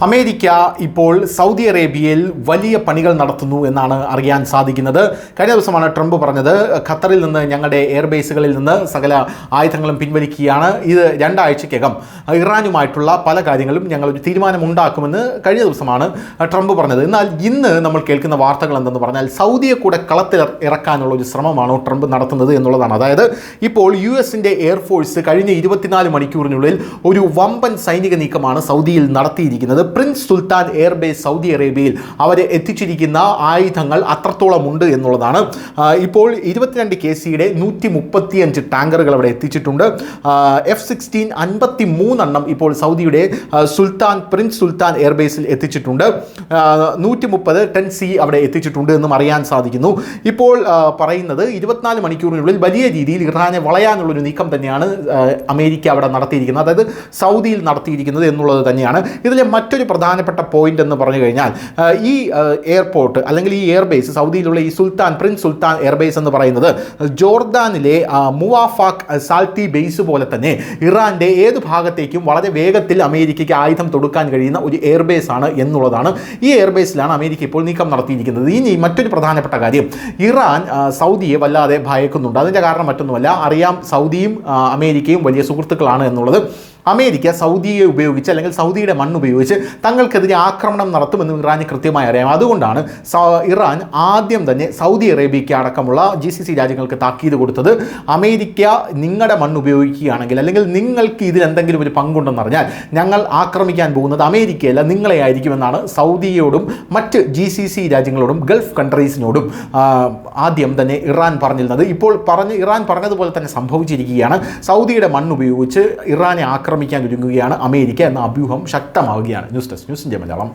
America ഇപ്പോൾ Saudi അറേബ്യയിൽ വലിയ പണികൾ നടത്തുന്നു എന്നാണ് അറിയാൻ സാധിക്കുന്നത്. കഴിഞ്ഞ ദിവസമാണ് ട്രംപ് പറഞ്ഞത്, ഖത്തറിൽ നിന്ന് ഞങ്ങളുടെ എയർബേസുകളിൽ നിന്ന് സകല ആയുധങ്ങളും പിൻവലിക്കുകയാണ്. ഇത് രണ്ടാഴ്ചയ്ക്കകം ഇറാനുമായിട്ടുള്ള പല കാര്യങ്ങളും ഞങ്ങളൊരു തീരുമാനമുണ്ടാക്കുമെന്ന് കഴിഞ്ഞ ദിവസമാണ് ട്രംപ് പറഞ്ഞത്. എന്നാൽ ഇന്ന് നമ്മൾ കേൾക്കുന്ന വാർത്തകൾ എന്തെന്ന് പറഞ്ഞാൽ സൗദിയെ കൂടെ കളത്തിൽ ഇറക്കാനുള്ള ഒരു ശ്രമമാണോ ട്രംപ് നടത്തുന്നത് എന്നുള്ളതാണ്. അതായത് ഇപ്പോൾ US-ന്റെ എയർഫോഴ്സ് കഴിഞ്ഞ 24 മണിക്കൂറിനുള്ളിൽ ഒരു വമ്പൻ സൈനിക നീക്കമാണ് സൗദിയിൽ നടത്തിയിരിക്കുന്നത്. പ്രിൻസ് സുൽത്താൻ എയർബേസ് സൗദി അറേബ്യയിൽ അവരെ എത്തിച്ചിരിക്കുന്ന ആയുധങ്ങൾ അത്രത്തോളം ഉണ്ട് എന്നുള്ളതാണ്. ഇപ്പോൾ 22 KC-യുടെ 135 ടാങ്കറുകൾ അവിടെ എത്തിച്ചിട്ടുണ്ട്. F-16 53 എണ്ണം ഇപ്പോൾ സൗദിയുടെ പ്രിൻസ് സുൽത്താൻ എയർബേസിൽ എത്തിച്ചിട്ടുണ്ട്. 130 10C അവിടെ എത്തിച്ചിട്ടുണ്ട് എന്നും അറിയാൻ സാധിക്കുന്നു. ഇപ്പോൾ പറയുന്നത് 24 മണിക്കൂറിനുള്ളിൽ വലിയ രീതിയിൽ ഇറാനെ വളയാനുള്ളൊരു നീക്കം തന്നെയാണ് അമേരിക്ക അവിടെ നടത്തിയിരിക്കുന്നത്, അതായത് സൗദിയിൽ നടത്തിയിരിക്കുന്നത് എന്നുള്ളത് തന്നെയാണ്. ഇതിലെ മറ്റൊരു പ്രധാനപ്പെട്ട പോയിന്റ് എന്ന് പറഞ്ഞു കഴിഞ്ഞാൽ ഈ എയർപോർട്ട് അല്ലെങ്കിൽ ഈ എയർബേസ് സൗദിയിലുള്ള ഈ പ്രിൻസ് സുൽത്താൻ എയർബേസ് എന്ന് പറയുന്നത് ജോർദാനിലെ മുവാഫാഖ് സാൽത്തി ബേസ് പോലെ തന്നെ ഇറാന്റെ ഏത് ഭാഗത്തേക്കും വളരെ വേഗത്തിൽ അമേരിക്കയ്ക്ക് ആയുധം തൊടുക്കാൻ കഴിയുന്ന ഒരു എയർബേസ് ആണ് എന്നുള്ളതാണ്. ഈ എയർബേസിലാണ് അമേരിക്ക ഇപ്പോൾ നീക്കം നടത്തിയിരിക്കുന്നത്. ഇനി മറ്റൊരു പ്രധാനപ്പെട്ട കാര്യം, ഇറാൻ സൗദിയെ വല്ലാതെ ഭയക്കുന്നുണ്ട്. അതിൻ്റെ കാരണം മറ്റൊന്നുമല്ല, അറിയാം സൗദിയും അമേരിക്കയും വലിയ സുഹൃത്തുക്കളാണ് എന്നുള്ളത്. അമേരിക്ക സൗദിയെ ഉപയോഗിച്ച് അല്ലെങ്കിൽ സൗദിയുടെ മണ്ണ് ഉപയോഗിച്ച് തങ്ങൾക്കെതിരെ ആക്രമണം നടത്തുമെന്ന് ഇറാന് കൃത്യമായി അറിയാം. അതുകൊണ്ടാണ് ഇറാൻ ആദ്യം തന്നെ സൗദി അറേബ്യയ്ക്ക് അടക്കമുള്ള GCC രാജ്യങ്ങൾക്ക് താക്കീത് കൊടുത്തത്. അമേരിക്ക നിങ്ങളുടെ മണ്ണ് ഉപയോഗിക്കുകയാണെങ്കിൽ അല്ലെങ്കിൽ നിങ്ങൾക്ക് ഇതിൽ എന്തെങ്കിലും ഒരു പങ്കുണ്ടെന്നറിഞ്ഞാൽ ഞങ്ങൾ ആക്രമിക്കാൻ പോകുന്നത് അമേരിക്കയല്ല നിങ്ങളെ ആയിരിക്കുമെന്നാണ് സൗദിയോടും മറ്റ് GCC രാജ്യങ്ങളോടും ഗൾഫ് കൺട്രീസിനോടും ആദ്യം തന്നെ ഇറാൻ പറഞ്ഞിരുന്നത്. ഇപ്പോൾ ഇറാൻ പറഞ്ഞതുപോലെ തന്നെ സംഭവിച്ചിരിക്കുകയാണ്. സൗദിയുടെ മണ്ണ് ഉപയോഗിച്ച് ഇറാനെ ആക്രമിക്കാൻ ഒരുങ്ങുകയാണ് അമേരിക്ക എന്ന അഭ്യൂഹം ശക്തമാവുകയാണ്. News desk news India Malayalam.